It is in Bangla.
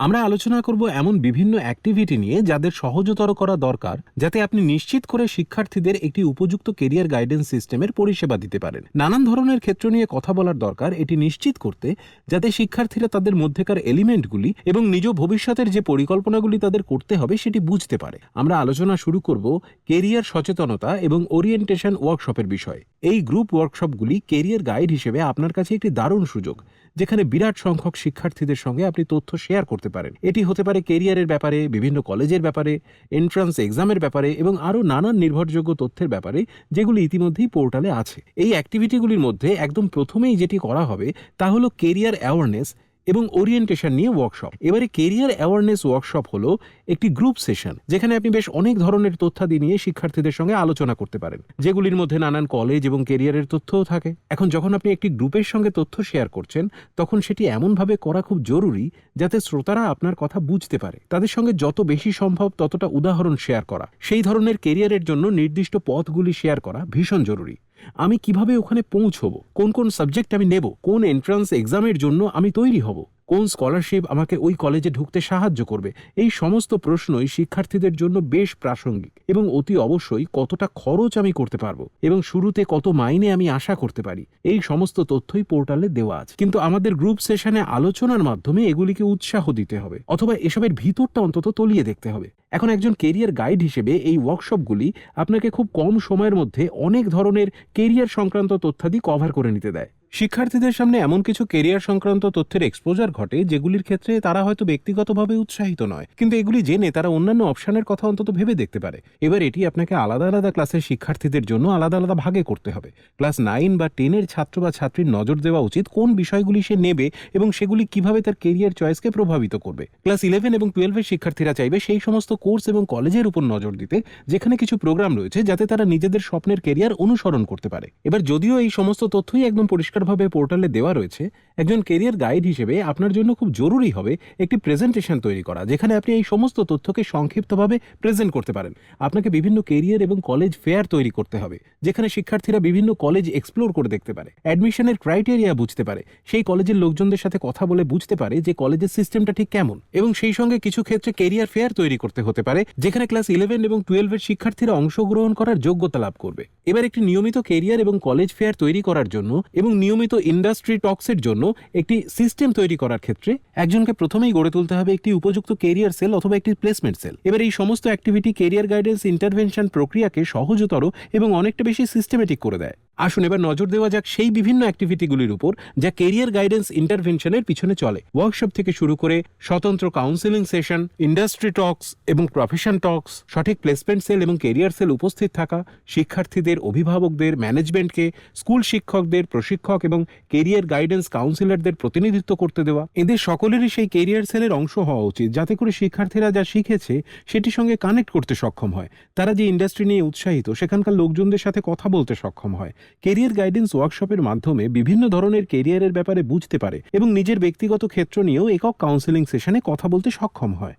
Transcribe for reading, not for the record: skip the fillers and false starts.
আমরা আলোচনা করব এমন বিভিন্ন অ্যাক্টিভিটি নিয়ে যাদের সহজতর করা দরকার, যাতে আপনি নিশ্চিত করে শিক্ষার্থীদের একটি উপযুক্ত কেরিয়ার গাইডেন্স সিস্টেমের পরিষেবা দিতে পারেন। নানান ধরনের ক্ষেত্র নিয়ে কথা বলার দরকার এটি নিশ্চিত করতে, যাতে শিক্ষার্থীরা তাদের মধ্যেকার এলিমেন্টগুলি এবং নিজ ভবিষ্যতের যে পরিকল্পনাগুলি তাদের করতে হবে সেটি বুঝতে পারে। আমরা আলোচনা শুরু করব কেরিয়ার সচেতনতা এবং ওরিয়েন্টেশন ওয়ার্কশপের বিষয়ে। এই গ্রুপ ওয়ার্কশপগুলি কেরিয়ার গাইড হিসেবে আপনার কাছে একটি দারুণ সুযোগ, যেখানে বিরাট সংখ্যক শিক্ষার্থীদের সঙ্গে আপনি তথ্য শেয়ার করতে পারেন। এটি হতে পারে কেরিয়ারের ব্যাপারে, বিভিন্ন কলেজের ব্যাপারে, এন্ট্রান্স এক্সামের ব্যাপারে এবং আরও নানান নির্ভরযোগ্য তথ্যের ব্যাপারে, যেগুলি ইতিমধ্যেই পোর্টালে আছে। এই অ্যাক্টিভিটিগুলির মধ্যে একদম প্রথমেই যেটি করা হবে তা হলো কেরিয়ার অ্যাওয়ারনেস এবং ওরিয়েন্টেশন নিয়ে ওয়ার্কশপ। এবারে কেরিয়ার অ্যাওয়ারনেস ওয়ার্কশপ হলো একটি গ্রুপ সেশন, যেখানে আপনি বেশ অনেক ধরনের তথ্যাদি নিয়ে শিক্ষার্থীদের সঙ্গে আলোচনা করতে পারেন, যেগুলির মধ্যে নানান কলেজ এবং কেরিয়ারের তথ্যও থাকে। এখন যখন আপনি একটি গ্রুপের সঙ্গে তথ্য শেয়ার করছেন, তখন সেটি এমনভাবে করা খুব জরুরি যাতে শ্রোতারা আপনার কথা বুঝতে পারে। তাদের সঙ্গে যত বেশি সম্ভব ততটা উদাহরণ শেয়ার করা, সেই ধরনের কেরিয়ারের জন্য নির্দিষ্ট পথগুলি শেয়ার করা ভীষণ জরুরি। আমি কিভাবে ওখানে পৌঁছবো, কোন কোন সাবজেক্ট আমি নেব, কোন এন্ট্রান্স এক্সামের জন্য আমি তৈরি হব, কোন স্কলারশিপ আমাকে ওই কলেজে ঢুকতে সাহায্য করবে, এই সমস্ত প্রশ্নই শিক্ষার্থীদের জন্য বেশ প্রাসঙ্গিক। এবং অতি অবশ্যই কতটা খরচ আমি করতে পারবো এবং শুরুতে কত মাইনে আমি আশা করতে পারি, এই সমস্ত তথ্যই পোর্টালে দেওয়া আছে। কিন্তু আমাদের গ্রুপ সেশনে আলোচনার মাধ্যমে এগুলিকে উৎসাহ দিতে হবে, অথবা এসবের ভিতরটা অন্তত তলিয়ে দেখতে হবে। এখন একজন কেরিয়ার গাইড হিসেবে এই ওয়ার্কশপগুলি আপনাকে খুব কম সময়ের মধ্যে অনেক ধরনের কেরিয়ার সংক্রান্ত তথ্যাদি কভার করে নিতে দেয়। শিক্ষার্থীদের সামনে এমন কিছু কেরিয়ার সংক্রান্ত তথ্যের এক্সপোজার ঘটে, যেগুলির ক্ষেত্রে তারা হয়তো ব্যক্তিগতভাবে উৎসাহিত নয়, কিন্তু এগুলি জেনে তারা অন্যান্য অপশনের কথা অন্তত ভেবে দেখতে পারে। এবার এটি আপনাকে আলাদা আলাদা ক্লাসের শিক্ষার্থীদের জন্য আলাদা আলাদা ভাগে করতে হবে। ক্লাস 9 বা 10 ছাত্র বা ছাত্রীর নজর দেওয়া উচিত কোন বিষয়গুলি সে নেবে এবং সেগুলি কিভাবে তার কেরিয়ার চয়েসকে প্রভাবিত করবে। ক্লাস 11 এবং 12 শিক্ষার্থীরা চাইবে সেই সমস্ত কোর্স এবং কলেজের উপর নজর দিতে, যেখানে কিছু প্রোগ্রাম রয়েছে যাতে তারা নিজেদের স্বপ্নের কেরিয়ার অনুসরণ করতে পারে। এবার যদিও এই সমস্ত তথ্যই একদম পরিষ্কারভাবে পোর্টালে দেওয়া রয়েছে, একজন কেরিয়ার গাইড হিসেবে আপনার জন্য খুব জরুরি হবে একটি প্রেজেন্টেশন তৈরি করা, যেখানে আপনি এই সমস্ত তথ্যকে সংক্ষিপ্তভাবে প্রেজেন্ট করতে পারেন। আপনাকে বিভিন্ন কেরিয়ার এবং কলেজ ফেয়ার তৈরি করতে হবে, যেখানে শিক্ষার্থীরা বিভিন্ন কলেজ এক্সপ্লোর করে দেখতে পারে, অ্যাডমিশনের ক্রাইটেরিয়া বুঝতে পারে, সেই কলেজের লোকজনদের সাথে কথা বলে বুঝতে পারে যে কলেজের সিস্টেমটা ঠিক কেমন। এবং সেই সঙ্গে কিছু ক্ষেত্রে কেরিয়ার ফেয়ার তৈরি করতে হতে পারে, যেখানে ক্লাস 11 এবং 12 শিক্ষার্থীরা অংশগ্রহণ করার যোগ্যতা লাভ করবে। এবার একটি নিয়মিত কেরিয়ার এবং কলেজ ফেয়ার তৈরি করার জন্য এবং নিয়মিত ইন্ডাস্ট্রি টক্সের জন্য একটি সিস্টেম তৈরি করার ক্ষেত্রে একজনকে প্রথমেই গড়ে তুলতে হবে একটি উপযুক্ত কেরিয়ার সেল অথবা একটি প্লেসমেন্ট সেল। এবার এই সমস্ত অ্যাক্টিভিটি কেরিয়ার গাইডেন্স ইন্টারভেনশন প্রক্রিয়াকে সহজতর এবং অনেকটা বেশি সিস্টেমেটিক করে দেয়। আসুন এবার নজর দেওয়া যাক সেই বিভিন্ন অ্যাক্টিভিটিগুলির উপর যা কেরিয়ার গাইডেন্স ইন্টারভেনশনের পিছনে চলে। ওয়ার্কশপ থেকে শুরু করে স্বতন্ত্র কাউন্সেলিং সেশন, ইন্ডাস্ট্রি টক্স এবং প্রফেশন টক্স, সঠিক প্লেসমেন্ট সেল এবং কেরিয়ার সেল উপস্থিত থাকা, শিক্ষার্থীদের, অভিভাবকদের, ম্যানেজমেন্টকে, স্কুল শিক্ষকদের, প্রশিক্ষক এবং কেরিয়ার গাইডেন্স কাউন্সিলরদের প্রতিনিধিত্ব করতে দেওয়া, এদের সকলেরই সেই কেরিয়ার সেলের অংশ হওয়া উচিত, যাতে করে শিক্ষার্থীরা যা শিখেছে সেটির সঙ্গে কানেক্ট করতে সক্ষম হয়, তারা যে ইন্ডাস্ট্রি নিয়ে উৎসাহিত সেখানকার লোকজনদের সাথে কথা বলতে সক্ষম হয়। কেরিয়ার গাইডেন্স ওয়ার্কশপের মাধ্যমে বিভিন্ন ধরনের কেরিয়ারের ব্যাপারে বুঝতে পারে এবং নিজের ব্যক্তিগত ক্ষেত্র নিয়েও একক কাউন্সেলিং সেশনে কথা বলতে সক্ষম হয়।